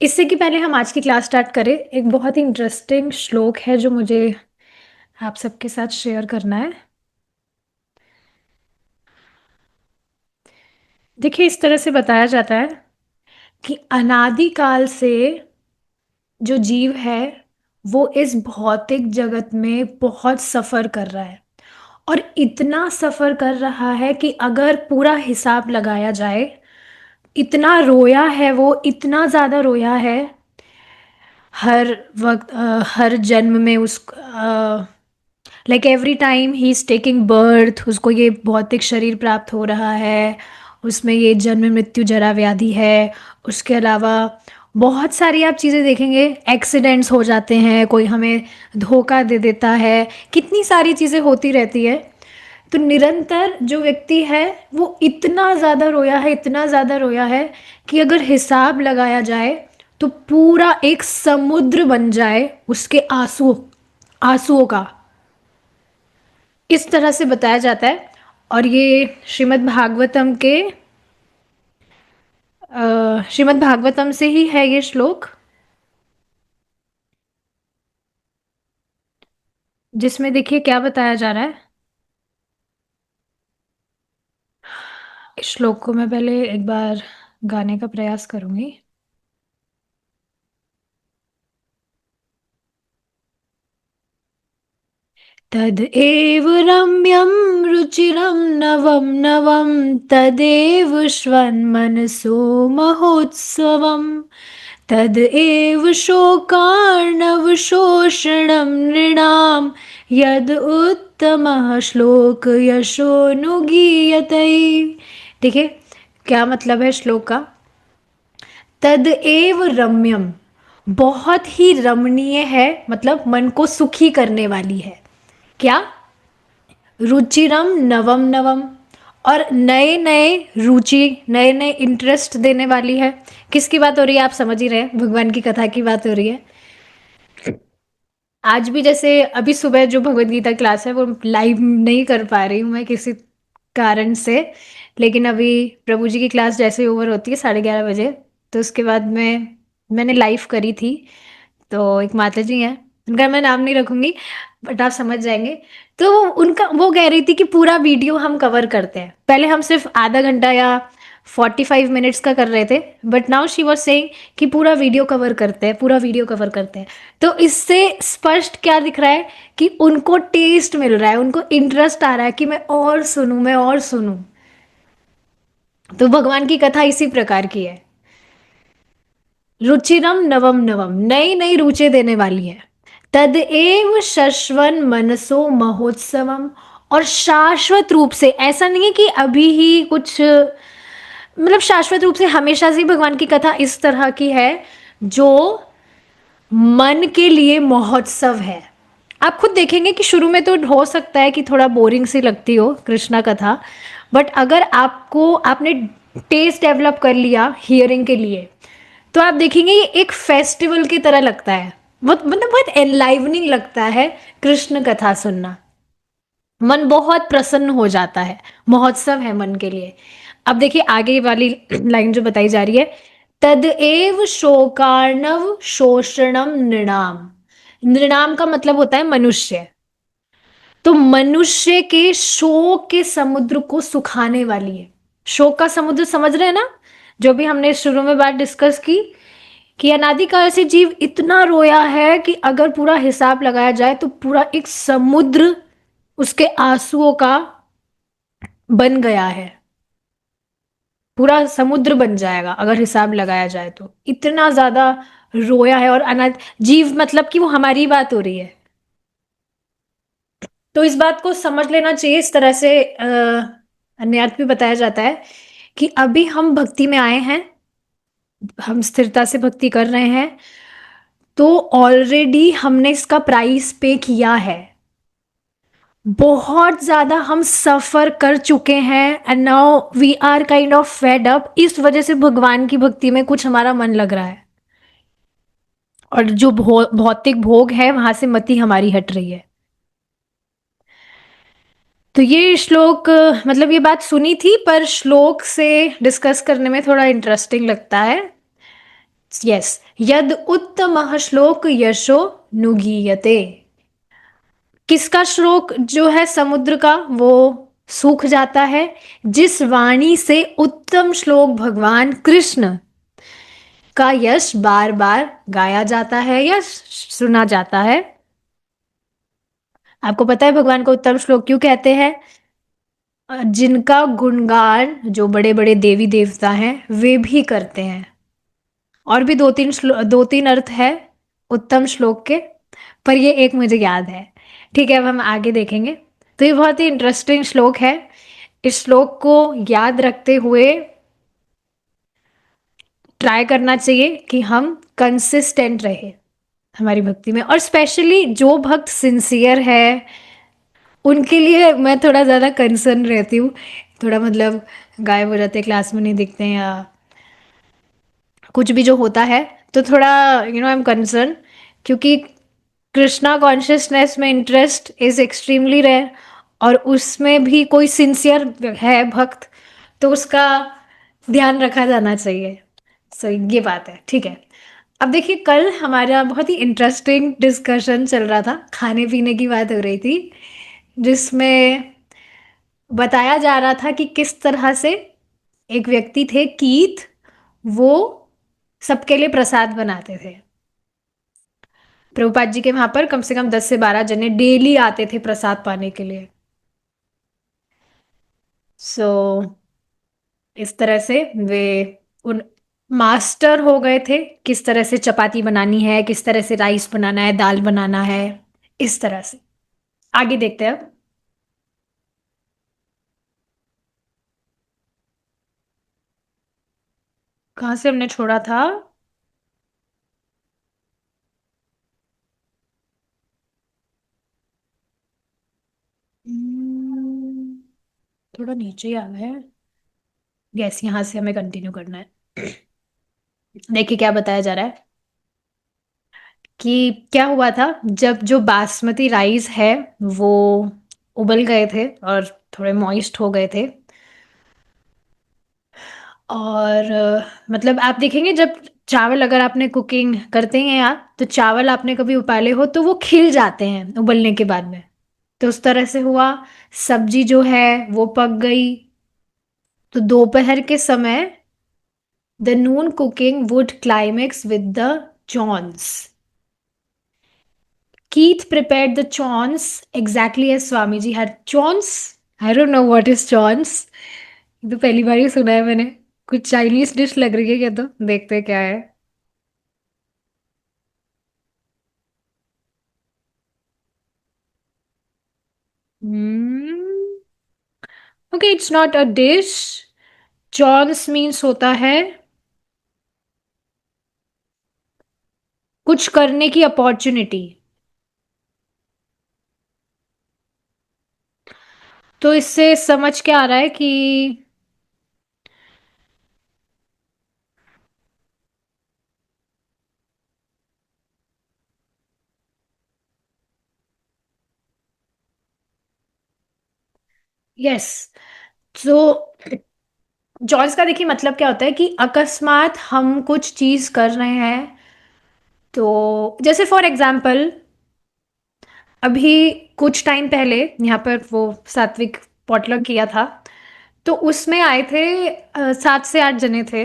इससे कि पहले हम आज की क्लास स्टार्ट करें, एक बहुत ही इंटरेस्टिंग श्लोक है जो मुझे आप सबके साथ शेयर करना है। देखिए, इस तरह से बताया जाता है कि अनादि काल से जो जीव है वो इस भौतिक जगत में बहुत सफ़र कर रहा है, और इतना सफ़र कर रहा है कि अगर पूरा हिसाब लगाया जाए, इतना रोया है वो, इतना ज़्यादा रोया है। हर वक्त हर जन्म में उस like every time he is taking birth, उसको ये भौतिक शरीर प्राप्त हो रहा है, उसमें ये जन्म मृत्यु जरा व्याधि है। उसके अलावा बहुत सारी आप चीज़ें देखेंगे, एक्सीडेंट्स हो जाते हैं, कोई हमें धोखा दे देता है, कितनी सारी चीज़ें होती रहती है। तो निरंतर जो व्यक्ति है वो इतना ज़्यादा रोया है, इतना ज़्यादा रोया है कि अगर हिसाब लगाया जाए तो पूरा एक समुद्र बन जाए उसके आंसू आंसुओं का। इस तरह से बताया जाता है। और ये श्रीमद् भागवतम के श्रीमद् भागवतम से ही है ये श्लोक, जिसमें देखिए क्या बताया जा रहा है। इस श्लोक को मैं पहले एक बार गाने का प्रयास करूंगी। तदेव रम्यं रुचिरं नवं नवं, तदेव श्वन्मनसो महोत्सवम्, तदेव शोकार्णवशोषणं नृणां, यद् उत्तमः श्लोक यशोनुगीयते। देखिए क्या मतलब है श्लोक का। तदेव रम्यम, बहुत ही रमणीय है, मतलब मन को सुखी करने वाली है। क्या? रुचिरम नवम नवम, और नए नए रुचि, नए नए इंटरेस्ट देने वाली है। किसकी बात हो रही है? आप समझ ही रहे हैं, भगवान की कथा की बात हो रही है। आज भी जैसे अभी सुबह जो भगवत गीता क्लास है वो लाइव नहीं कर पा रही हूँ मैं किसी कारण से, लेकिन अभी प्रभु जी की क्लास जैसे ओवर होती है 11:30 बजे, तो उसके बाद मैंने लाइव करी थी। तो एक माता जी हैं, उनका मैं नाम नहीं रखूंगी बट आप समझ जाएंगे। तो उनका वो कह रही थी कि पूरा वीडियो हम कवर करते हैं। पहले हम सिर्फ आधा घंटा या 45 मिनट्स का कर रहे थे, but now she was saying कि पूरा वीडियो कवर करते हैं, पूरा वीडियो कवर करते हैं। तो इससे स्पष्ट क्या दिख रहा है कि उनको टेस्ट मिल रहा है, उनको इंटरेस्ट आ रहा है कि मैं और सुनूं, मैं और सुनूं। तो भगवान की कथा इसी प्रकार की है। रुचिरम नवम नवम, नई नई रुचि देने वाली है। तदेव शश्वन मनसो महोत्सवम, और शाश्वत रूप से, ऐसा नहीं है कि अभी ही कुछ, मतलब शाश्वत रूप से हमेशा से भगवान की कथा इस तरह की है जो मन के लिए महोत्सव है। आप खुद देखेंगे कि शुरू में तो हो सकता है कि थोड़ा बोरिंग सी लगती हो कृष्णा कथा, बट अगर आपने टेस्ट डेवलप कर लिया हियरिंग के लिए, तो आप देखेंगे ये एक फेस्टिवल की तरह लगता है। बहुत, मतलब बहुत एनलाइवनिंग लगता है कृष्ण कथा सुनना। मन बहुत प्रसन्न हो जाता है, महोत्सव है मन के लिए। अब देखिए आगे वाली लाइन जो बताई जा रही है, तदेव शोकार्णव शोषणम नृणाम। नृणाम का मतलब होता है मनुष्य। तो मनुष्य के शोक के समुद्र को सुखाने वाली है। शोक का समुद्र समझ रहे हैं ना, जो भी हमने शुरू में बात डिस्कस की, कि अनादिकाल से जीव इतना रोया है कि अगर पूरा हिसाब लगाया जाए तो पूरा एक समुद्र उसके आंसुओं का बन गया है। पूरा समुद्र बन जाएगा अगर हिसाब लगाया जाए तो, इतना ज्यादा रोया है। और अनाथ जीव मतलब कि वो हमारी बात हो रही है। तो इस बात को समझ लेना चाहिए। इस तरह से अन्यत्र भी बताया जाता है कि अभी हम भक्ति में आए हैं, हम स्थिरता से भक्ति कर रहे हैं, तो ऑलरेडी हमने इसका प्राइस पे किया है। बहुत ज्यादा हम सफर कर चुके हैं, and now we are kind of fed up. इस वजह से भगवान की भक्ति में कुछ हमारा मन लग रहा है, और जो भौतिक भोग है वहां से मति हमारी हट रही है। तो ये श्लोक, मतलब ये बात सुनी थी पर श्लोक से डिस्कस करने में थोड़ा इंटरेस्टिंग लगता है। यस, यद उत्तमः श्लोक यशो नुगीयते। किसका श्लोक जो है समुद्र का वो सूख जाता है? जिस वाणी से उत्तम श्लोक भगवान कृष्ण का यश बार बार गाया जाता है या सुना जाता है। आपको पता है भगवान को उत्तम श्लोक क्यों कहते हैं? जिनका गुणगान जो बड़े बड़े देवी देवता हैं वे भी करते हैं। और भी दो तीन अर्थ है उत्तम श्लोक के, पर ये एक मुझे याद है। ठीक है, अब हम आगे देखेंगे। तो ये बहुत ही इंटरेस्टिंग श्लोक है। इस श्लोक को याद रखते हुए ट्राई करना चाहिए कि हम कंसिस्टेंट रहे हमारी भक्ति में, और स्पेशली जो भक्त सिंसियर है उनके लिए मैं थोड़ा ज़्यादा कंसर्न रहती हूँ। थोड़ा मतलब गायब हो जाते हैं, क्लास में नहीं दिखते हैं, या कुछ भी जो होता है तो थोड़ा आई एम कंसर्न, क्योंकि कृष्णा कॉन्शियसनेस में इंटरेस्ट इज एक्सट्रीमली रेयर, और उसमें भी कोई सिंसियर है भक्त तो उसका ध्यान रखा जाना चाहिए। सो ये बात है, ठीक है। अब देखिए, कल हमारा बहुत ही इंटरेस्टिंग डिस्कशन चल रहा था, खाने पीने की बात हो रही थी, जिसमें बताया जा रहा था कि किस तरह से एक व्यक्ति थे कीथ, वो सबके लिए प्रसाद बनाते थे। प्रभुपाद जी के वहां पर कम से कम 10 से 12 जने डेली आते थे प्रसाद पाने के लिए। सो इस तरह से वे उन मास्टर हो गए थे, किस तरह से चपाती बनानी है, किस तरह से राइस बनाना है, दाल बनाना है, इस तरह से। आगे देखते हैं अब। कहाँ से हमने छोड़ा था? हम्म, थोड़ा नीचे ही आ गए हैं। यस, यहाँ से हमें कंटिन्यू करना है। देखिए क्या बताया जा रहा है कि क्या हुआ था जब जो बासमती राइस है वो उबल गए थे और थोड़े मॉइस्ट हो गए थे। और मतलब आप देखेंगे जब चावल, अगर आपने कुकिंग करते हैं आप, तो चावल आपने कभी उबाले हो तो वो खिल जाते हैं उबलने के बाद में। तो उस तरह से हुआ। सब्जी जो है वो पक गई। तो दोपहर के समय the noon cooking would climax with the chaunce. Keith prepared the chons exactly as Swamiji had. Chons? I don't know what is chons. ये तो पहली बार ही सुना है मैंने। कुछ चाइनीज डिश लग रही है क्या? तो देखते हैं क्या है। Okay, it's not a dish. Chaunce means होता है कुछ करने की अपॉर्चुनिटी। तो इससे समझ क्या आ रहा है कि यस, तो जॉन्स का देखिए मतलब क्या होता है कि अकस्मात हम कुछ चीज कर रहे हैं। तो जैसे फॉर एग्जाम्पल, अभी कुछ टाइम पहले यहाँ पर वो सात्विक पॉटलक किया था, तो उसमें आए थे 7 से 8 जने थे।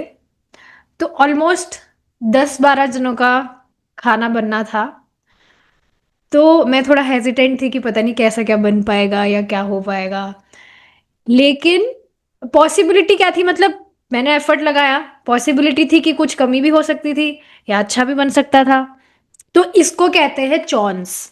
तो ऑलमोस्ट 10-12 जनों का खाना बनना था। तो मैं थोड़ा हेजिटेंट थी कि पता नहीं कैसा क्या बन पाएगा या क्या हो पाएगा। लेकिन पॉसिबिलिटी क्या थी, मतलब मैंने एफर्ट लगाया, पॉसिबिलिटी थी कि कुछ कमी भी हो सकती थी या अच्छा भी बन सकता था। तो इसको कहते हैं चॉन्स।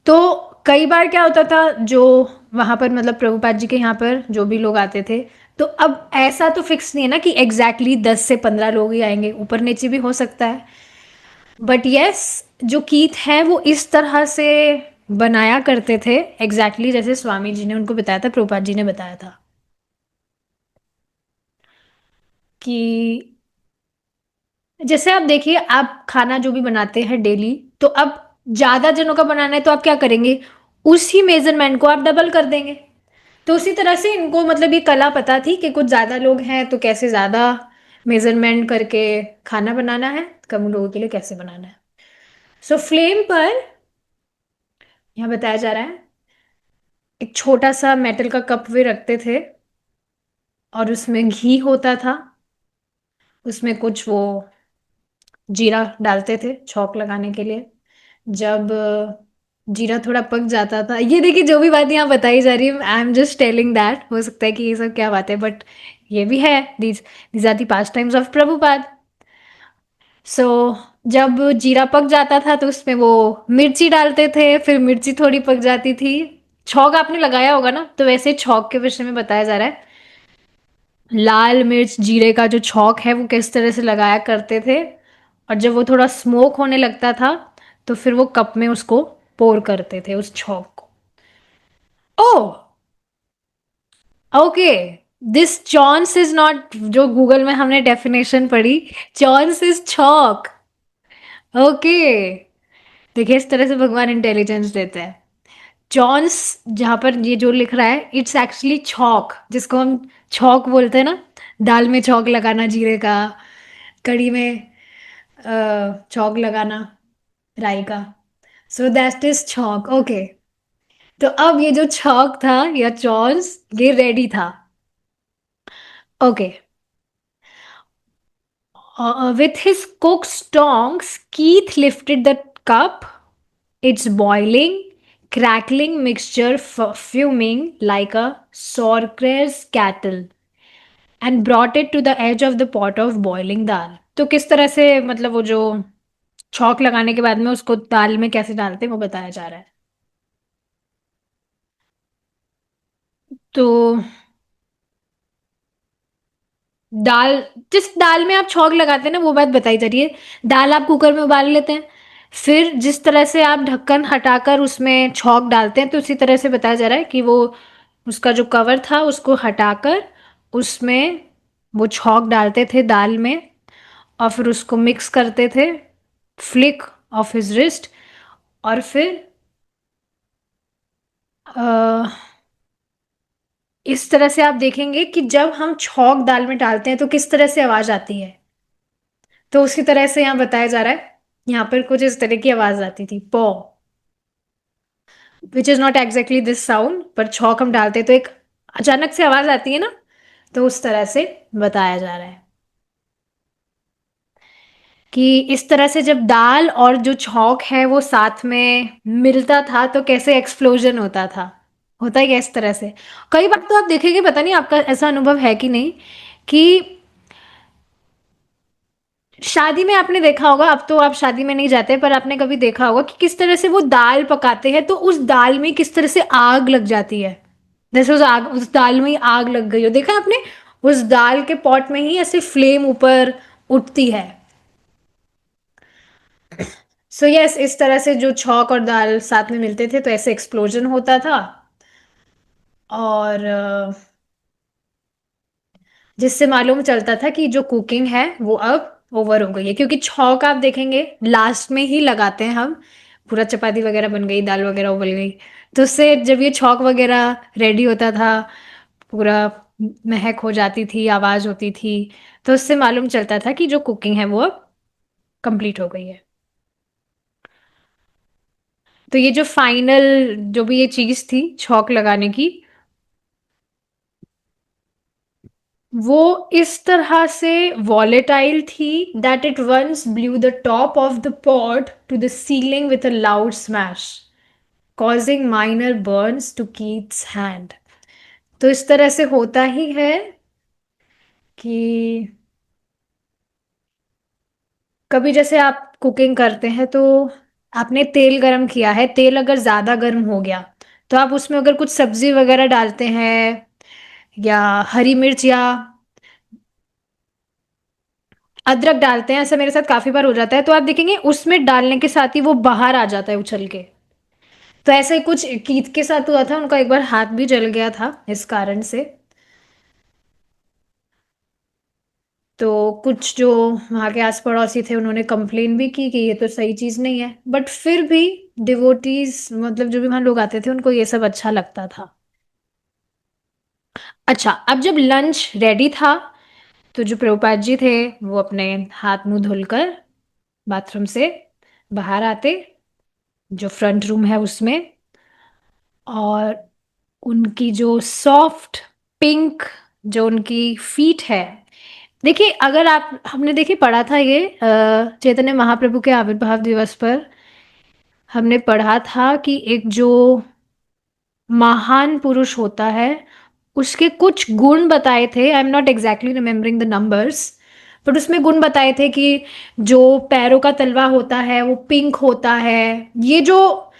तो कई बार क्या होता था, जो वहां पर मतलब प्रभुपाद जी के यहाँ पर जो भी लोग आते थे, तो अब ऐसा तो फिक्स नहीं है ना कि एग्जैक्टली 10 से 15 लोग ही आएंगे, ऊपर नीचे भी हो सकता है। बट यस, जो कीथ है वो इस तरह से बनाया करते थे, एग्जैक्टली जैसे स्वामी जी ने उनको बताया था, प्रभुपाद जी ने बताया था कि जैसे आप देखिए, आप खाना जो भी बनाते हैं डेली, तो अब ज्यादा जनों का बनाना है तो आप क्या करेंगे, उसी मेजरमेंट को आप डबल कर देंगे। तो उसी तरह से इनको मतलब ये कला पता थी कि कुछ ज्यादा लोग हैं तो कैसे ज्यादा मेजरमेंट करके खाना बनाना है, कम लोगों के लिए कैसे बनाना है। सो फ्लेम पर यहाँ बताया जा रहा है, एक छोटा सा मेटल का कप वे रखते थे और उसमें घी होता था, उसमें कुछ वो जीरा डालते थे छौंक लगाने के लिए। जब जीरा थोड़ा पक जाता था, ये देखिए जो भी बात यहाँ बताई जा रही है, I am just telling that, हो सकता है कि ये सब क्या बात है, बट ये भी है, these these are the pastimes of Prabhupada. So जब जीरा पक जाता था तो उसमें वो मिर्ची डालते थे, फिर मिर्ची थोड़ी पक जाती थी। छौंक आपने लगाया होगा ना, तो वैसे छौंक के विषय में बताया जा रहा है। लाल मिर्च जीरे का जो छौंक है वो किस तरह से लगाया करते थे, और जब वो थोड़ा स्मोक होने लगता था तो फिर वो कप में उसको पोर करते थे उस छौंक को। ओह, ओके, दिस चॉन्स इज नॉट, जो गूगल में हमने डेफिनेशन पढ़ी, चॉन्स इज छौंक। ओके, देखिए इस तरह से भगवान इंटेलिजेंस देते हैं। चॉन्स, जहाँ पर ये जो लिख रहा है, इट्स एक्चुअली छौक, जिसको हम छौक बोलते हैं ना, दाल में छौक लगाना जीरे का, कढ़ी में छौक लगाना राई का। सो दैट इज छौक, ओके। तो अब ये जो छौक था या चॉन्स, ये रेडी था। Okay, with his cook's tongs Keith lifted the cup, its boiling, crackling mixture fuming like a sauerkraut's kettle, and brought it to the edge of the pot of boiling dal। तो किस तरह से, मतलब वो जो छौंक लगाने के बाद में उसको दाल में कैसे डालते हैं वो बताया जा रहा है। तो दाल, जिस दाल में आप छौंक लगाते हैं ना, वो बात बताई जा रही है। दाल आप कुकर में उबाल लेते हैं, फिर जिस तरह से आप ढक्कन हटाकर उसमें छौंक डालते हैं, तो उसी तरह से बताया जा रहा है कि वो उसका जो कवर था उसको हटाकर उसमें वो छौंक डालते थे दाल में, और फिर उसको मिक्स करते थे, फ्लिक ऑफ हिज रिस्ट। और फिर इस तरह से आप देखेंगे कि जब हम छौंक दाल में डालते हैं तो किस तरह से आवाज आती है। तो उसी तरह से यहाँ बताया जा रहा है, यहाँ पर कुछ इस तरह की आवाज आती थी, पॉ, which is not exactly this sound, पर छौंक हम डालते हैं तो एक अचानक से आवाज आती है ना, तो उस तरह से बताया जा रहा है कि इस तरह से जब दाल और जो छौंक है वो साथ में मिलता था तो कैसे एक्सप्लोजन होता था। होता ही क्या इस तरह से। कई बार तो आप देखेंगे, पता नहीं आपका ऐसा अनुभव है कि नहीं, कि शादी में आपने देखा होगा, अब तो आप शादी में नहीं जाते, पर आपने कभी देखा होगा कि किस तरह से वो दाल पकाते हैं तो उस दाल में किस तरह से आग लग जाती है। जैसे उस दाल में ही आग लग गई हो, देखा आपने, उस दाल के पॉट में ही ऐसे फ्लेम ऊपर उठती है। सो यस, इस तरह से जो छौंक और दाल साथ में मिलते थे तो ऐसे एक्सप्लोजन होता था, और जिससे मालूम चलता था कि जो कुकिंग है वो अब ओवर हो गई है, क्योंकि छौंक आप देखेंगे लास्ट में ही लगाते हैं हम, पूरा चपाती वगैरह बन गई, दाल वगैरह उबल गई, तो उससे जब ये छौंक वगैरह रेडी होता था, पूरा महक हो जाती थी, आवाज होती थी, तो उससे मालूम चलता था कि जो कुकिंग है वो अब कंप्लीट हो गई है। तो ये जो फाइनल जो भी ये चीज थी छौंक लगाने की, वो इस तरह से वॉलेटाइल थी that it once blew the top of the pot to the ceiling with a loud smash, causing minor burns to Keith's hand. तो इस तरह से होता ही है कि कभी जैसे आप कुकिंग करते हैं तो आपने तेल गरम किया है, तेल अगर ज़्यादा गर्म हो गया तो आप उसमें अगर कुछ सब्जी वगैरह डालते हैं या हरी मिर्च या अदरक डालते हैं, ऐसा मेरे साथ काफ़ी बार हो जाता है, तो आप देखेंगे उसमें डालने के साथ ही वो बाहर आ जाता है उछल के। तो ऐसा ही कुछ कीत के साथ हुआ था, उनका एक बार हाथ भी जल गया था इस कारण से। तो कुछ जो वहाँ के आस पड़ोसी थे उन्होंने कंप्लेन भी की कि ये तो सही चीज़ नहीं है, बट फिर भी डिवोटीज, मतलब जो भी वहाँ लोग आते थे उनको ये सब अच्छा लगता था। अच्छा, अब जब लंच रेडी था तो जो प्रभुपाद जी थे वो अपने हाथ मुंह धुलकर बाथरूम से बाहर आते, जो फ्रंट रूम है उसमें, और उनकी जो सॉफ्ट पिंक जो उनकी फीट है, देखिए अगर आप हमने देखिए पढ़ा था ये चैतन्य महाप्रभु के आविर्भाव दिवस पर हमने पढ़ा था कि एक जो महान पुरुष होता है उसके कुछ गुण बताए थे। I am not exactly remembering the numbers, but उसमें गुण बताए थे कि जो पैरों का तलवा होता है वो पिंक होता है। ये जो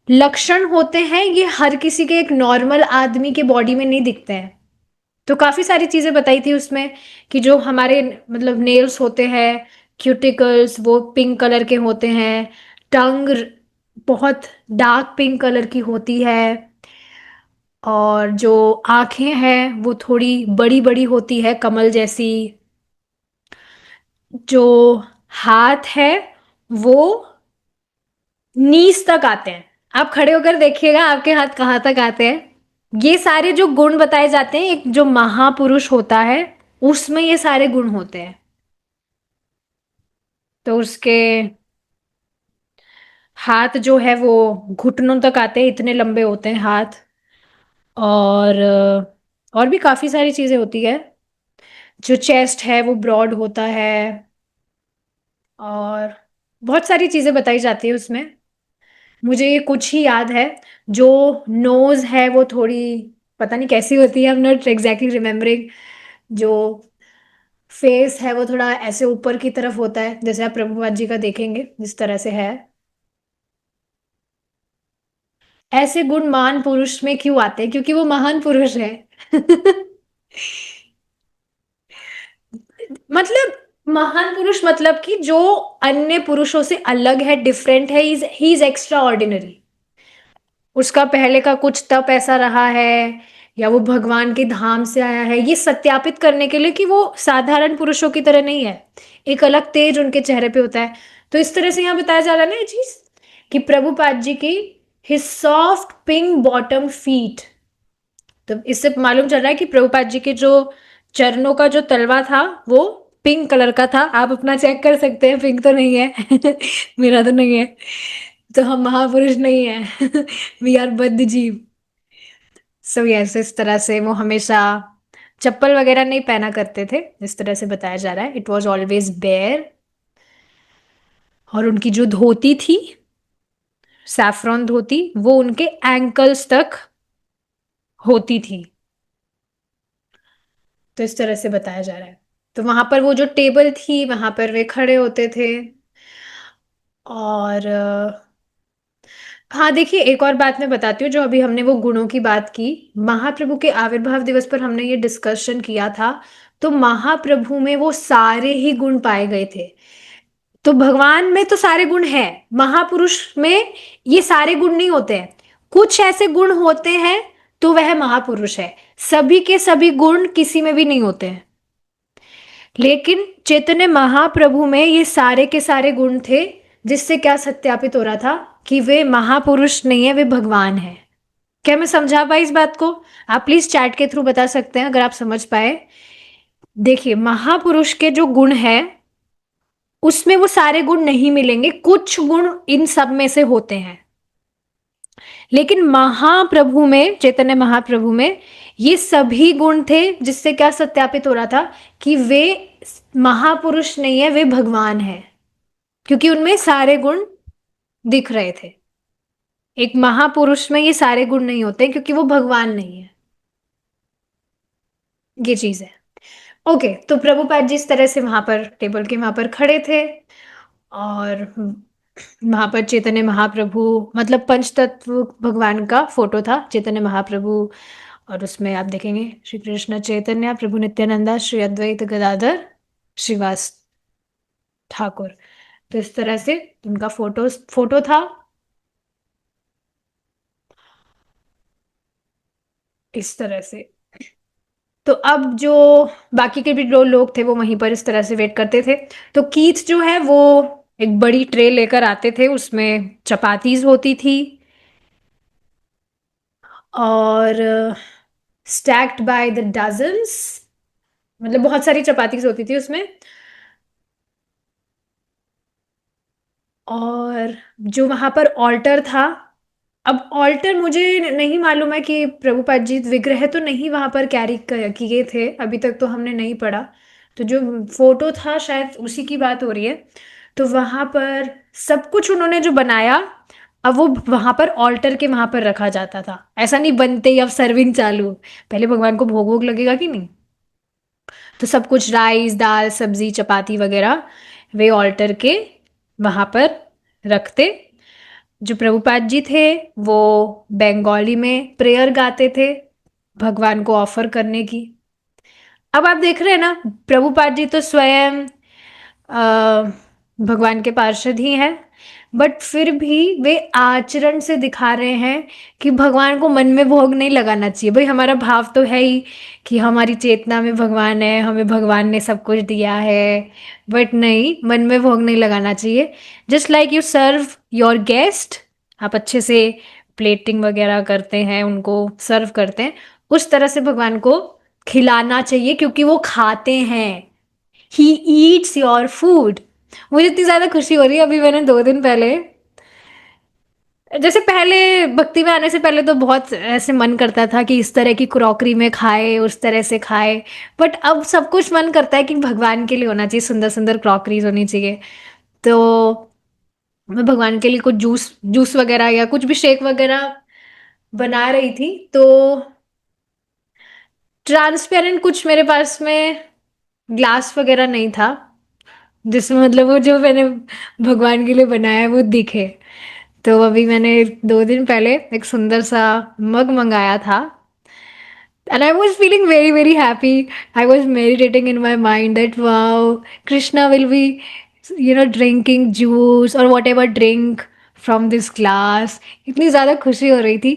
लक्षण होते हैं ये हर किसी के एक नॉर्मल आदमी के बॉडी में नहीं दिखते हैं। तो काफी सारी चीजें बताई थी उसमें कि जो हमारे मतलब नेल्स होते हैं, क्यूटिकल्स वो पिंक कलर के होते हैं, टंग बहुत डार्क पिंक कलर की होती है, और जो आंखें हैं वो थोड़ी बड़ी बड़ी होती है कमल जैसी, जो हाथ है वो नीज तक आते हैं। आप खड़े होकर देखिएगा आपके हाथ कहाँ तक आते हैं। ये सारे जो गुण बताए जाते हैं एक जो महापुरुष होता है उसमें ये सारे गुण होते हैं। तो उसके हाथ जो है वो घुटनों तक आते हैं, इतने लंबे होते हैं हाथ। और और भी काफी सारी चीजें होती है। जो चेस्ट है वो ब्रॉड होता है, और बहुत सारी चीजें बताई जाती है उसमें। मुझे ये कुछ ही याद है। जो नोज है वो थोड़ी पता नहीं कैसी होती है, I am not exactly remembering. जो फेस है वो थोड़ा ऐसे ऊपर की तरफ होता है, जैसे आप प्रभुपाद जी का देखेंगे जिस तरह से है। ऐसे गुण महान पुरुष में क्यों आते हैं? क्योंकि वो महान पुरुष है। मतलब महान पुरुष मतलब कि जो अन्य पुरुषों से अलग है, डिफरेंट है, ही इज एक्स्ट्रा ऑर्डिनरी। उसका पहले का कुछ तप ऐसा रहा है, या वो भगवान के धाम से आया है, ये सत्यापित करने के लिए कि वो साधारण पुरुषों की तरह नहीं है। एक अलग तेज उनके चेहरे पे होता है। तो इस तरह से यहाँ बताया जा रहा है ना ये चीज कि प्रभुपाद जी की his soft pink bottom feet. तो इससे मालूम चल रहा है कि प्रभुपाद जी के जो चरणों का जो तलवा था वो पिंक कलर का था। आप अपना चेक कर सकते हैं, पिंक तो नहीं है। मेरा तो नहीं है। तो हम महापुरुष नहीं है। वी आर बद्ध जीव। सो यस, इस तरह से वो हमेशा चप्पल वगैरह नहीं पहना करते थे, जिस तरह से बताया जा रहा है। It was always bare. और उनकी जो धोती थी, सैफ्रॉन धोती, वो उनके एंकल्स तक होती थी। तो इस तरह से बताया जा रहा है। तो वहां पर वो जो टेबल थी वहां पर वे खड़े होते थे। और हाँ देखिए, एक और बात मैं बताती हूँ। जो अभी हमने वो गुणों की बात की, महाप्रभु के आविर्भाव दिवस पर हमने ये डिस्कशन किया था। तो महाप्रभु में वो सारे ही गुण पाए गए थे। तो भगवान में तो सारे गुण हैं, महापुरुष में ये सारे गुण नहीं होते हैं। कुछ ऐसे गुण होते हैं तो वह महापुरुष है। सभी के सभी गुण किसी में भी नहीं होते हैं। लेकिन चैतन्य महाप्रभु में ये सारे के सारे गुण थे, जिससे क्या सत्यापित हो रहा था कि वे महापुरुष नहीं है, वे भगवान है। क्या मैं समझा पाई इस बात को? आप प्लीज चैट के थ्रू बता सकते हैं अगर आप समझ पाए। देखिए, महापुरुष के जो गुण है उसमें वो सारे गुण नहीं मिलेंगे, कुछ गुण इन सब में से होते हैं। लेकिन महाप्रभु में, चैतन्य महाप्रभु में ये सभी गुण थे, जिससे क्या सत्यापित हो रहा था कि वे महापुरुष नहीं है, वे भगवान है। क्योंकि उनमें सारे गुण दिख रहे थे। एक महापुरुष में ये सारे गुण नहीं होते क्योंकि वो भगवान नहीं है। ये चीज है। ओके, तो प्रभुपाद जी इस तरह से वहां पर टेबल के वहां पर खड़े थे। और वहां पर चैतन्य महाप्रभु, मतलब पंचतत्व भगवान का फोटो था, चैतन्य महाप्रभु। और उसमें आप देखेंगे श्री कृष्ण चैतन्य प्रभु नित्यानंदा श्री अद्वैत गदाधर श्रीवास ठाकुर। तो इस तरह से उनका फोटो फोटो था, इस तरह से। तो अब जो बाकी के भी दो लोग थे वो वहीं पर इस तरह से वेट करते थे। तो कीथ जो है वो एक बड़ी ट्रे लेकर आते थे, उसमें चपातीज होती थी, और स्टैक्ड बाय द डजन्स मतलब बहुत सारी चपातीस होती थी उसमें। और जो वहां पर ऑल्टर था, अब ऑल्टर मुझे नहीं मालूम है कि प्रभुपाद जी विग्रह तो नहीं वहां पर कैरी किए थे, अभी तक तो हमने नहीं पढ़ा। तो जो फोटो था शायद उसी की बात हो रही है। तो वहां पर सब कुछ उन्होंने जो बनाया, अब वो वहां पर ऑल्टर के वहां पर रखा जाता था। ऐसा नहीं बनते ही अब सर्विंग चालू, पहले भगवान को भोग वोग लगेगा कि नहीं। तो सब कुछ राइस दाल सब्जी चपाती वगैरह वे ऑल्टर के वहां पर रखते। जो प्रभुपाद जी थे वो बंगाली में प्रेयर गाते थे भगवान को ऑफर करने की। अब आप देख रहे हैं ना, प्रभुपाद जी तो स्वयं अ, भगवान के पार्षद ही हैं, बट फिर भी वे आचरण से दिखा रहे हैं कि भगवान को मन में भोग नहीं लगाना चाहिए। भाई हमारा भाव तो है ही कि हमारी चेतना में भगवान है, हमें भगवान ने सब कुछ दिया है, बट नहीं, मन में भोग नहीं लगाना चाहिए। Just like you serve your guest, आप अच्छे से प्लेटिंग वगैरह करते हैं, उनको सर्व करते हैं, उस तरह से भगवान को खिलाना चाहिए क्योंकि वो खाते हैं। He eats your food. मुझे इतनी ज्यादा खुशी हो रही है, अभी मैंने 2 दिन पहले, जैसे पहले भक्ति में आने से पहले तो बहुत ऐसे मन करता था कि इस तरह की क्रॉकरी में खाए, उस तरह से खाए, बट अब सब कुछ मन करता है कि भगवान के लिए होना चाहिए, सुंदर सुंदर क्रॉकरीज होनी चाहिए। तो मैं भगवान के लिए कुछ जूस जूस वगैरह या कुछ भी शेक वगैरह बना रही थी, तो ट्रांसपेरेंट कुछ मेरे पास में ग्लास वगैरह नहीं था जिसमें मतलब वो जो मैंने भगवान के लिए बनाया है वो दिखे। तो अभी मैंने 2 दिन पहले एक सुंदर सा मग मंगाया था, and I was feeling very very happy. I was meditating in my mind that wow, Krishna will be, drinking juice or whatever drink from this glass. इतनी ज़्यादा खुशी हो रही थी।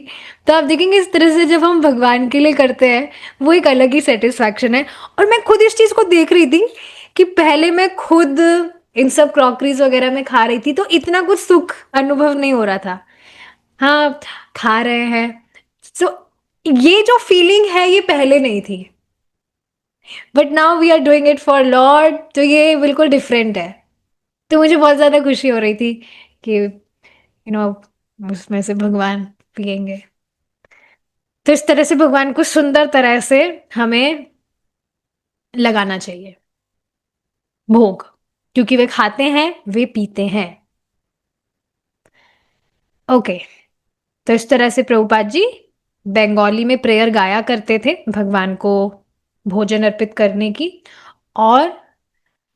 तो आप देखेंगे इस तरह से जब हम भगवान के लिए करते हैं वो एक अलग ही सेटिस्फैक्शन है। और मैं खुद इस चीज़ को देख रही थी कि पहले मैं खुद इन सब क्रॉकरीज वगैरह में खा रही थी तो इतना कुछ सुख अनुभव नहीं हो रहा था। हाँ, खा रहे हैं। सो ये जो फीलिंग है ये पहले नहीं थी, but now we are doing it for lord, तो ये बिल्कुल डिफरेंट है। तो मुझे बहुत ज्यादा खुशी हो रही थी कि उसमें से भगवान पियेंगे। तो इस तरह से भगवान को सुंदर तरह से हमें लगाना चाहिए भोग, क्योंकि वे खाते हैं वे पीते हैं। ओके। तो इस तरह से प्रभुपाद जी बंगाली में प्रेयर गाया करते थे भगवान को भोजन अर्पित करने की। और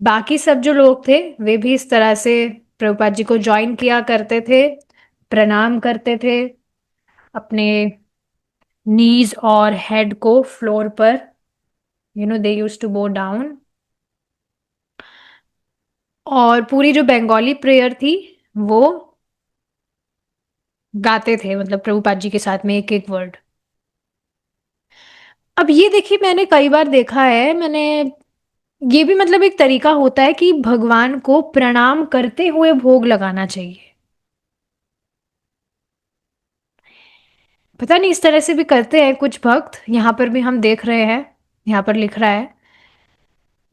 बाकी सब जो लोग थे वे भी इस तरह से प्रभुपाद जी को ज्वाइन किया करते थे, प्रणाम करते थे, अपने नीज और हेड को फ्लोर पर, दे यूज टू बो डाउन। और पूरी जो बंगाली प्रेयर थी वो गाते थे, मतलब प्रभुपाद जी के साथ में एक एक वर्ड। अब ये देखिए मैंने कई बार देखा है, मैंने ये भी मतलब एक तरीका होता है कि भगवान को प्रणाम करते हुए भोग लगाना चाहिए। पता नहीं इस तरह से भी करते हैं कुछ भक्त, यहाँ पर भी हम देख रहे हैं। यहाँ पर लिख रहा है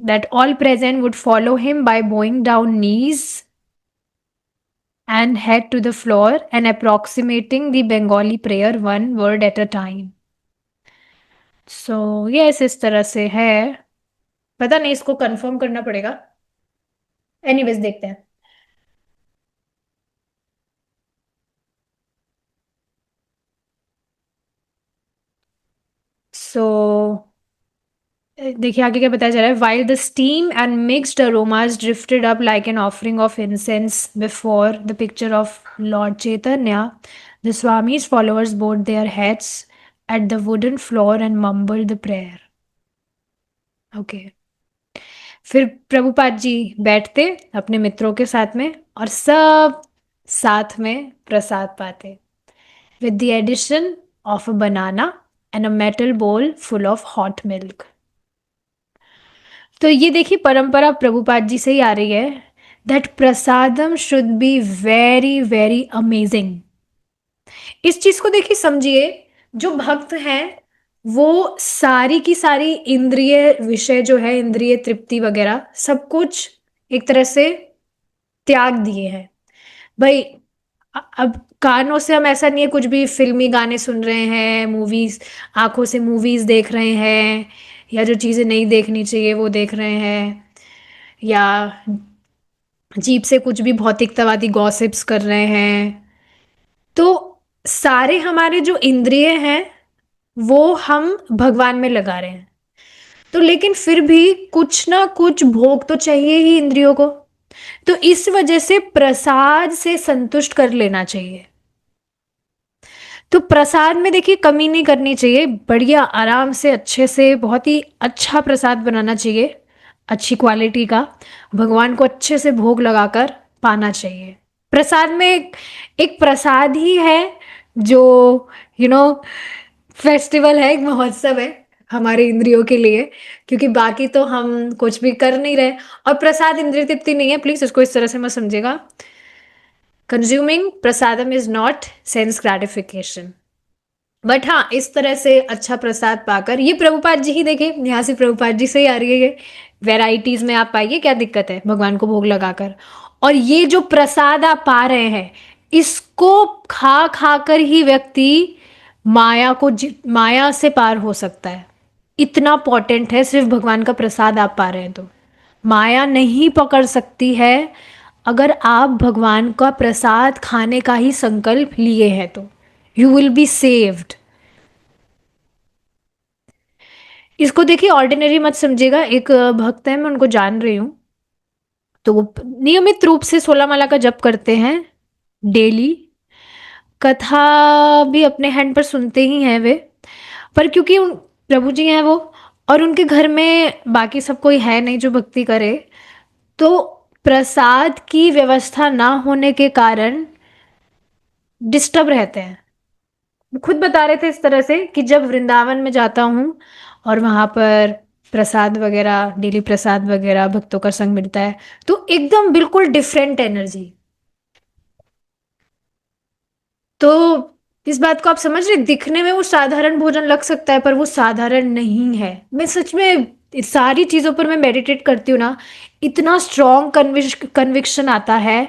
that all present would follow him by bowing down knees and head to the floor and approximating the Bengali prayer one word at a time. So yes, इस तरह से है। पता नहीं, इसको कंफर्म करना पड़ेगा। एनीवेज देखते हैं। सो देखिए आगे क्या बताया जा रहा है। While the steam and mixed aromas drifted up like an offering of incense before the picture of Lord Chaitanya, the Swami's followers bowed their heads at the wooden floor and mumbled the prayer. Okay. फिर प्रभुपाद जी बैठते अपने मित्रों के साथ में और सब साथ में प्रसाद पाते, with the addition of a banana and a metal bowl full of hot milk. तो ये देखिए परंपरा प्रभुपाद जी से ही आ रही है that prasadam should be very very amazing. इस चीज को देखिए समझिए, जो भक्त हैं वो सारी की सारी इंद्रिय विषय जो है, इंद्रिय तृप्ति वगैरह सब कुछ एक तरह से त्याग दिए हैं। भाई अब कानों से हम, ऐसा नहीं है कुछ भी फिल्मी गाने सुन रहे हैं, मूवीज, आंखों से मूवीज देख रहे हैं, या जो चीजें नहीं देखनी चाहिए वो देख रहे हैं, या जीभ से कुछ भी भौतिकतावादी गॉसिप्स कर रहे हैं। तो सारे हमारे जो इंद्रिय हैं वो हम भगवान में लगा रहे हैं। तो लेकिन फिर भी कुछ ना कुछ भोग तो चाहिए ही इंद्रियों को। तो इस वजह से प्रसाद से संतुष्ट कर लेना चाहिए। तो प्रसाद में देखिए कमी नहीं करनी चाहिए, बढ़िया आराम से अच्छे से बहुत ही अच्छा प्रसाद बनाना चाहिए, अच्छी क्वालिटी का, भगवान को अच्छे से भोग लगाकर पाना चाहिए। प्रसाद में एक प्रसाद ही है जो यू नो फेस्टिवल है, एक महोत्सव है हमारे इंद्रियों के लिए, क्योंकि बाकी तो हम कुछ भी कर नहीं रहे। और प्रसाद इंद्रिय तृप्ति नहीं है, प्लीज इसको इस तरह से मत समझेगा। Consuming prasadam is not sense gratification. But हाँ, इस तरह से अच्छा प्रसाद पाकर, ये प्रभुपाद जी ही देखिए, यहाँ से प्रभुपाद जी से ही आ रही है ये वेराइटीज में, आप पाइए क्या दिक्कत है भगवान को भोग लगाकर। और ये जो प्रसाद आप पा रहे हैं, इसको खा खा कर ही व्यक्ति माया से पार हो सकता है। इतना पोटेंट है सिर्फ भगवान का प्रसाद आप पा रहे हैं तो। माया नहीं पकड़ सकती है अगर आप भगवान का प्रसाद खाने का ही संकल्प लिए हैं तो। You will be saved. इसको देखिए ऑर्डिनरी मत समझिएगा। एक भक्त है, मैं उनको जान रही हूँ, तो वो नियमित रूप से 16 माला का जप करते हैं डेली। कथा भी अपने हैंड पर सुनते ही हैं वे, पर क्योंकि उन प्रभु जी हैं वो, और उनके घर में बाकी सब कोई है नहीं जो भक्ति करे, तो प्रसाद की व्यवस्था ना होने के कारण डिस्टर्ब रहते हैं। वो खुद बता रहे थे इस तरह से कि जब वृंदावन में जाता हूँ और वहाँ पर प्रसाद वगैरह, डेली प्रसाद वगैरह, भक्तों का संग मिलता है, तो एकदम बिल्कुल डिफरेंट एनर्जी। तो इस बात को आप समझ रहे, दिखने में वो साधारण भोजन लग सकता है पर वो साधारण नहीं है। मैं सच में इस सारी चीजों पर मैं मेडिटेट करती हूँ ना, इतना स्ट्रॉन्ग कन्विक्शन आता है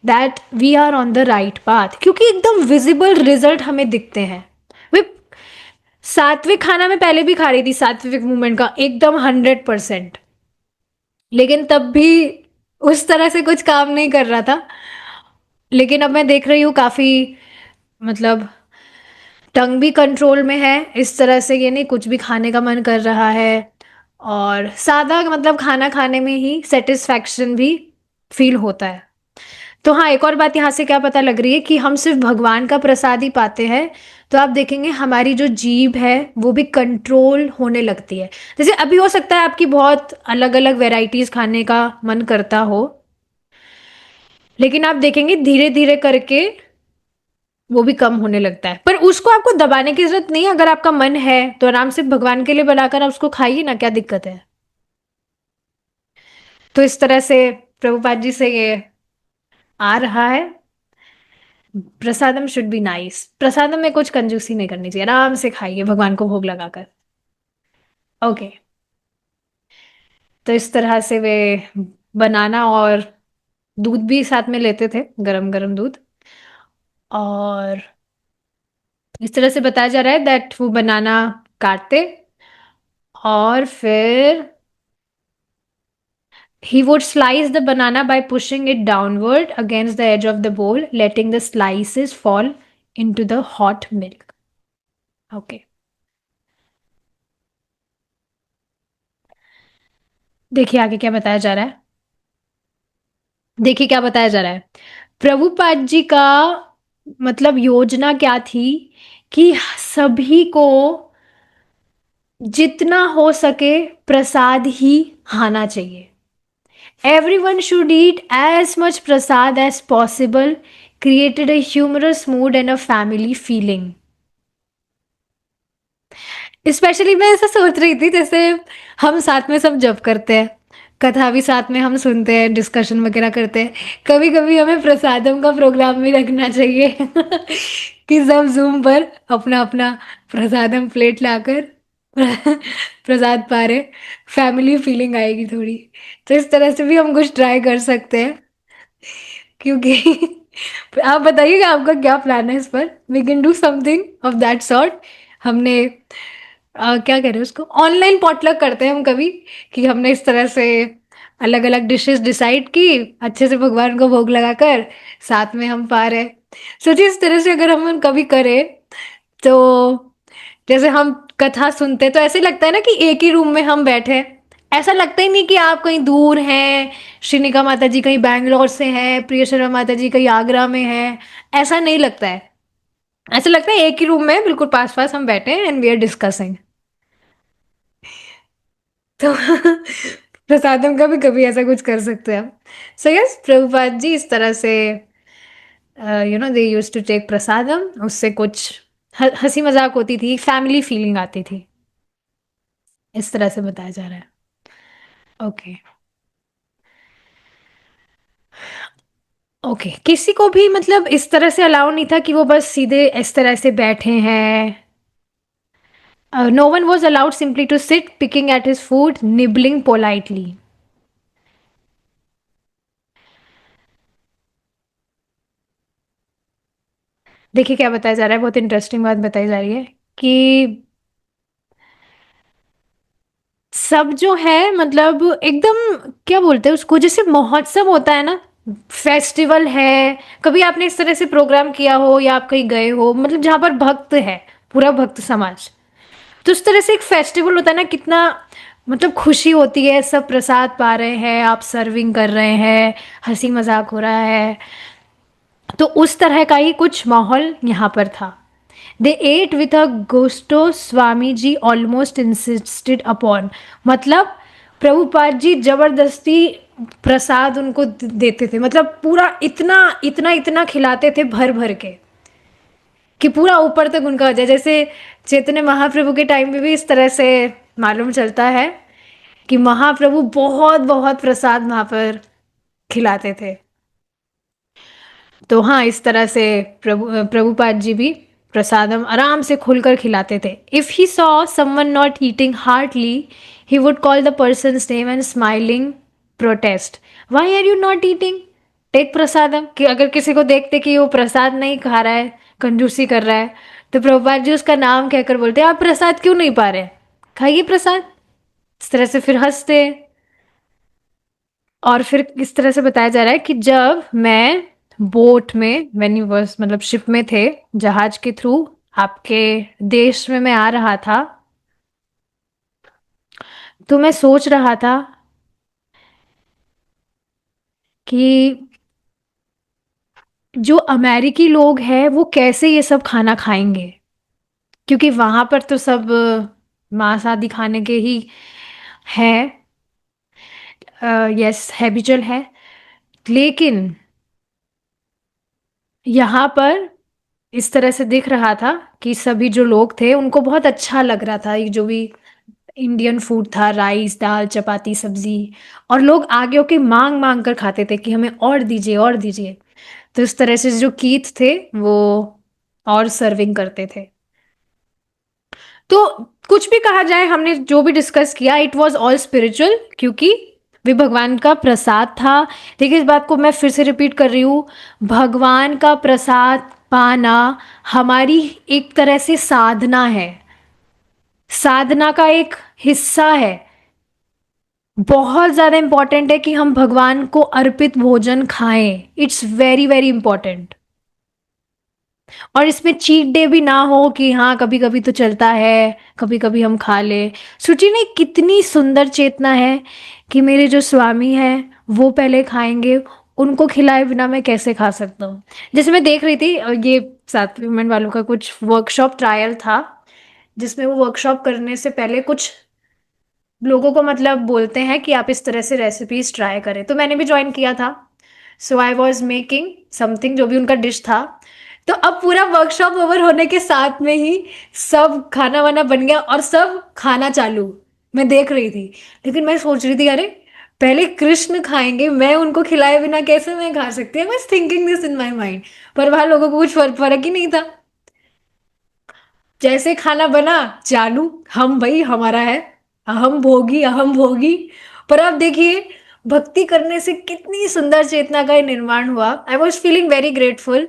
that we are on the right path, क्योंकि एकदम विजिबल रिजल्ट हमें दिखते हैं। वे सात्विक खाना मैं पहले भी खा रही थी, सात्विक मूवमेंट का एकदम 100%, लेकिन तब भी उस तरह से कुछ काम नहीं कर रहा था। लेकिन अब मैं देख रही हूँ काफी, मतलब टंग भी कंट्रोल में है, इस तरह से ये नहीं कुछ भी खाने का मन कर रहा है, और सादा मतलब खाना खाने में ही सेटिस्फैक्शन भी फील होता है। तो हाँ, एक और बात यहाँ से क्या पता लग रही है कि हम सिर्फ भगवान का प्रसाद ही पाते हैं। तो आप देखेंगे हमारी जो जीभ है वो भी कंट्रोल होने लगती है। जैसे अभी हो सकता है आपकी बहुत अलग अलग वेराइटीज खाने का मन करता हो, लेकिन आप देखेंगे धीरे धीरे करके वो भी कम होने लगता है। पर उसको आपको दबाने की जरूरत नहीं है, अगर आपका मन है तो आराम से भगवान के लिए बनाकर आप उसको खाइए ना, क्या दिक्कत है। तो इस तरह से प्रभुपाद जी से ये आ रहा है। प्रसादम शुड बी नाइस, प्रसादम में कुछ कंजूसी नहीं करनी चाहिए, आराम से खाइए भगवान को भोग लगाकर। ओके। तो इस तरह से वे बनाना और दूध भी साथ में लेते थे, गरम गरम दूध। और इस तरह से बताया जा रहा है दैट वो बनाना काटते, और फिर he would slice the banana by pushing it downward against the edge of the bowl, letting the slices fall into the hot milk. Okay. देखिए आगे क्या बताया जा रहा है। देखिए क्या बताया जा रहा है। प्रभुपाद जी का मतलब योजना क्या थी कि सभी को जितना हो सके प्रसाद ही खाना चाहिए। Everyone should eat as much prasad as possible, created a humorous mood and a family feeling. Specially मैं ऐसा सोच रही थी, जैसे हम साथ में सब जब करते हैं, कथा भी साथ में हम सुनते हैं, डिस्कशन वगैरह करते हैं। कभी-कभी हमें प्रसादम का प्रोग्राम भी रखना चाहिए कि सब ज़ूम पर अपना-अपना प्रसादम प्लेट लाकर प्रसाद पा रहे, फैमिली फीलिंग आएगी थोड़ी। तो इस तरह से भी हम कुछ ट्राई कर सकते हैं, क्योंकि आप बताइएगा आपका क्या प्लान है इस पर? We can do something of that sort. हमने क्या कह रहे हैं उसको, ऑनलाइन पॉटलक करते हैं हम कभी, कि हमने इस तरह से अलग अलग डिशेस डिसाइड की, अच्छे से भगवान को भोग लगाकर, साथ में हम पा रहे। सोचिए इस तरह से अगर हम कभी करें, तो जैसे हम कथा सुनते हैं तो ऐसे लगता है ना कि एक ही रूम में हम बैठे हैं। ऐसा लगता ही नहीं कि आप कहीं दूर हैं, श्रीनिका माता जी कहीं बैंगलोर से हैं, प्रिय शर्मा माता जी कहीं आगरा में हैं, ऐसा नहीं लगता है। ऐसा लगता है एक ही रूम में बिल्कुल पास पास हम बैठे हैं एंड वी आर डिस्कसिंग। तो प्रसादम का भी कभी ऐसा कुछ कर सकते हैं हम। सो यस, प्रभुपाद जी इस तरह से दे यूज्ड टू टेक प्रसादम, उससे कुछ हंसी मजाक होती थी, फैमिली फीलिंग आती थी, इस तरह से बताया जा रहा है। ओके। ओके, किसी को भी मतलब इस तरह से अलाउ नहीं था कि वो बस सीधे इस तरह से बैठे हैं। No one was allowed simply to sit picking at his food nibbling politely. देखिए क्या बताया जा रहा है, बहुत इंटरेस्टिंग बात बताई जा रही है कि सब जो है मतलब एकदम, क्या बोलते हैं उसको, जैसे महोत्सव होता है ना, फेस्टिवल है। कभी आपने इस तरह से प्रोग्राम किया हो या आप कहीं गए हो, मतलब जहाँ पर भक्त है, पूरा भक्त समाज, तो उस तरह से एक फेस्टिवल होता है ना, कितना मतलब खुशी होती है, सब प्रसाद पा रहे हैं, आप सर्विंग कर रहे हैं, हंसी मजाक हो रहा है। तो उस तरह का ही कुछ माहौल यहाँ पर था। They ate with a gusto, Swami ji almost insisted upon, मतलब प्रभुपाद जी जबरदस्ती प्रसाद उनको देते थे, मतलब पूरा इतना इतना इतना खिलाते थे भर भर के, कि पूरा ऊपर तक उनका हो जाए। जैसे चैतन्य महाप्रभु के टाइम में भी इस तरह से मालूम चलता है कि महाप्रभु बहुत बहुत प्रसाद वहां पर खिलाते थे। तो हाँ, इस तरह से प्रभुपाद जी भी प्रसादम आराम से खुलकर खिलाते थे। If he saw someone not eating heartily, he would call the person's name and smiling protest, why are you not eating, take prasadam. कि अगर किसी को देखते कि वो प्रसाद नहीं खा रहा है, कंजूसी कर रहा है, तो प्रभुपाद जी उसका नाम कहकर बोलते आप प्रसाद क्यों नहीं पा रहे, खाइए प्रसाद। इस तरह से फिर हंसते। और फिर इस तरह से बताया जा रहा है कि जब मैं बोट में, व्हेन यू वाज मतलब शिप में थे, जहाज के थ्रू आपके देश में मैं आ रहा था, तो मैं सोच रहा था कि जो अमेरिकी लोग हैं वो कैसे ये सब खाना खाएंगे, क्योंकि वहां पर तो सब मांस आदि खाने के ही है, यस हैबिचुअल है। लेकिन यहाँ पर इस तरह से दिख रहा था कि सभी जो लोग थे उनको बहुत अच्छा लग रहा था, ये जो भी इंडियन फूड था, राइस दाल चपाती सब्जी, और लोग आगे होके मांग मांग कर खाते थे कि हमें और दीजिए और दीजिए। तो इस तरह से जो कीथ थे वो और सर्विंग करते थे। तो कुछ भी कहा जाए, हमने जो भी डिस्कस किया इट वॉज ऑल स्पिरिचुअल, क्योंकि वे भगवान का प्रसाद था। देखिए इस बात को मैं फिर से रिपीट कर रही हूँ, भगवान का प्रसाद पाना हमारी एक तरह से साधना है, साधना का एक हिस्सा है। बहुत ज़्यादा इंपॉर्टेंट है कि हम भगवान को अर्पित भोजन खाएं, इट्स वेरी वेरी इंपॉर्टेंट। और इसमें चीट डे भी ना हो कि हाँ कभी कभी तो चलता है, कभी कभी हम खा ले। सुचि ने कितनी सुंदर चेतना है कि मेरे जो स्वामी हैं वो पहले खाएंगे, उनको खिलाए बिना मैं कैसे खा सकता हूँ। जैसे मैं देख रही थी ये सात्विक वुमेन वालों का कुछ वर्कशॉप ट्रायल था, जिसमें वो वर्कशॉप करने से पहले कुछ लोगों को मतलब बोलते हैं कि आप इस तरह से रेसिपीज ट्राई करें, तो मैंने भी ज्वाइन किया था। सो आई वॉज मेकिंग समथिंग, जो भी उनका डिश था। तो अब पूरा वर्कशॉप ओवर होने के साथ में ही सब खाना वाना बन गया और सब खाना चालू, मैं देख रही थी। लेकिन मैं सोच रही थी अरे पहले कृष्ण खाएंगे, मैं उनको खिलाए बिना कैसे मैं खा सकती? I was thinking this in my mind. पर वहां लोगों को कुछ फर्क फर्क ही नहीं था। जैसे खाना बना, चालू, हम भाई हमारा है, अहम भोगी अहम भोगी। पर अब देखिए, भक्ति करने से कितनी सुंदर चेतना का ये निर्माण हुआ। I was feeling very grateful.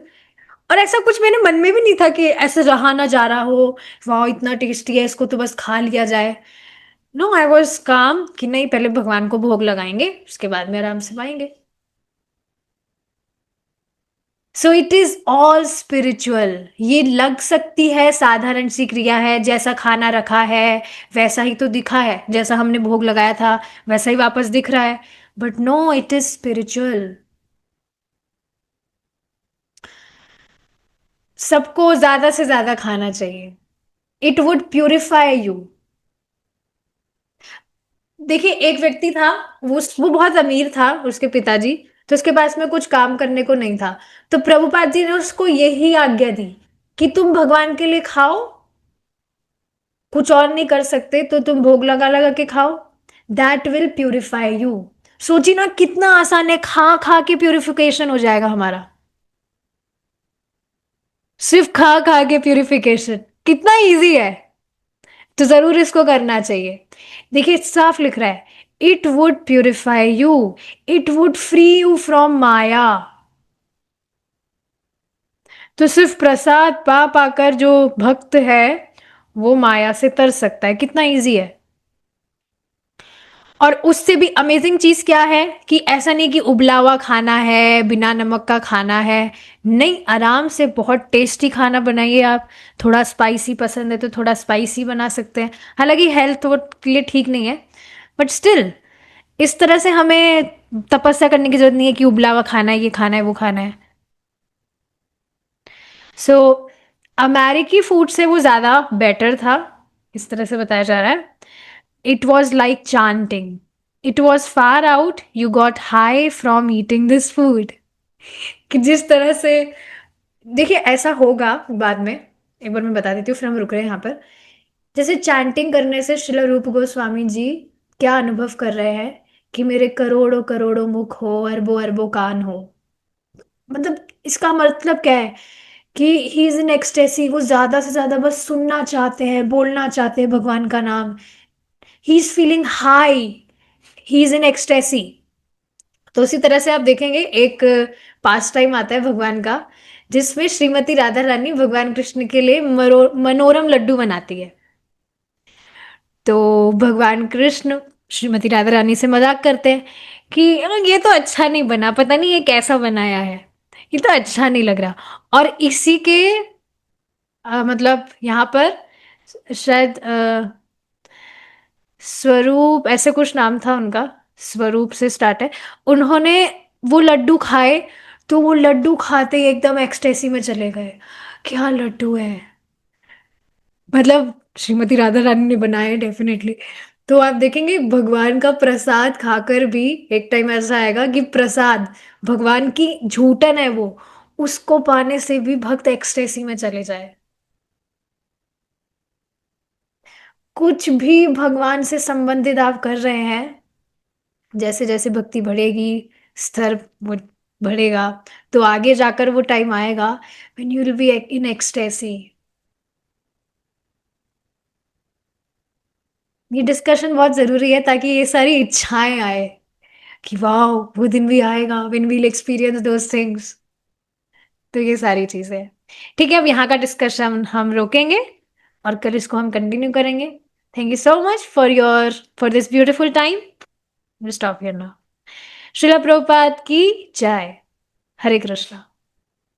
और ऐसा कुछ मेरे मन में भी नहीं था कि ऐसे रहा ना जा रहा हो, वाह इतना टेस्टी है, इसको तो बस खा लिया जाए। नो, आई वॉज काम कि नहीं, पहले भगवान को भोग लगाएंगे, उसके बाद में आराम से पाएंगे। So it is all spiritual. ये लग सकती है साधारण सी क्रिया है, जैसा खाना रखा है वैसा ही तो दिखा है, जैसा हमने भोग लगाया था वैसा ही वापस दिख रहा है। But no, it is spiritual. सबको ज्यादा से ज्यादा खाना चाहिए। It would purify you. देखिए, एक व्यक्ति था, वो बहुत अमीर था, उसके पिताजी। तो उसके पास में कुछ काम करने को नहीं था। तो प्रभुपाद जी ने उसको यही आज्ञा दी कि तुम भगवान के लिए खाओ, कुछ और नहीं कर सकते तो तुम भोग लगा लगा के खाओ। That will purify you. सोचिए ना, कितना आसान है, खा खा के प्यूरिफिकेशन हो जाएगा हमारा। सिर्फ खा खा के प्यूरिफिकेशन, कितना इजी है। तो जरूर इसको करना चाहिए। देखिए, साफ लिख रहा है, it would purify you, it would free you from maya. तो सिर्फ प्रसाद पा पाकर जो भक्त है वो माया से तर सकता है, कितना इजी है। और उससे भी अमेजिंग चीज क्या है कि ऐसा नहीं कि उबला हुआ खाना है, बिना नमक का खाना है। नहीं, आराम से बहुत टेस्टी खाना बनाइए आप। थोड़ा स्पाइसी पसंद है तो थोड़ा स्पाइसी बना सकते हैं। हालांकि हेल्थ के लिए ठीक नहीं है, बट स्टिल इस तरह से हमें तपस्या करने की जरूरत नहीं है कि उबला हुआ खाना है, ये खाना है, वो खाना है। सो अमेरिकी फूड से वो ज़्यादा बेटर था, इस तरह से बताया जा रहा है। It was like chanting, it was far out, you got high from eating this food. कि जिस तरह से, देखिए ऐसा होगा बाद में, एक बार मैं बता देती हूँ फिर हम रुक रहे हैं यहाँ पर। जैसे चैंटिंग करने से श्रील रूप गोस्वामी जी क्या अनुभव कर रहे हैं कि मेरे करोड़ों करोड़ों मुख हो, अरबों अरबों कान हो। मतलब इसका मतलब क्या है कि ही इज इन एक्सटेसी, वो ज्यादा से ज्यादा बस सुनना चाहते हैं, बोलना चाहते हैं भगवान का नाम। He is feeling high, he is in ecstasy. तो उसी तरह से आप देखेंगे एक पास टाइम आता है भगवान का, जिसमें श्रीमती राधा रानी भगवान कृष्ण के लिए मनोरम लड्डू बनाती है। तो भगवान कृष्ण श्रीमती राधा रानी से मजाक करते हैं कि ये तो अच्छा नहीं बना, पता नहीं ये कैसा बनाया है, ये तो अच्छा नहीं लग रहा। और इसी के मतलब यहाँ पर शायद स्वरूप ऐसे कुछ नाम था उनका, स्वरूप से स्टार्ट है। उन्होंने वो लड्डू खाए, तो वो लड्डू खाते ही एकदम एक्सटेसी में चले गए। क्या लड्डू है, मतलब श्रीमती राधा रानी ने बनाए डेफिनेटली। तो आप देखेंगे भगवान का प्रसाद खाकर भी एक टाइम ऐसा आएगा कि प्रसाद, भगवान की झूठन है वो, उसको पाने से भी भक्त एक्सटेसी में चले जाए। कुछ भी भगवान से संबंधित आप कर रहे हैं, जैसे जैसे भक्ति बढ़ेगी, स्तर वो बढ़ेगा, तो आगे जाकर वो टाइम आएगा when you will be in ecstasy. ये डिस्कशन बहुत जरूरी है ताकि ये सारी इच्छाएं आए कि वाह, वो दिन भी आएगा when we'll experience those things. तो ये सारी चीजें, ठीक है, अब यहाँ का डिस्कशन हम रोकेंगे और कल इसको हम कंटिन्यू करेंगे। Thank you so much for this beautiful time. Stop here now. Srila Prabhupada की जय। हरे कृष्णा।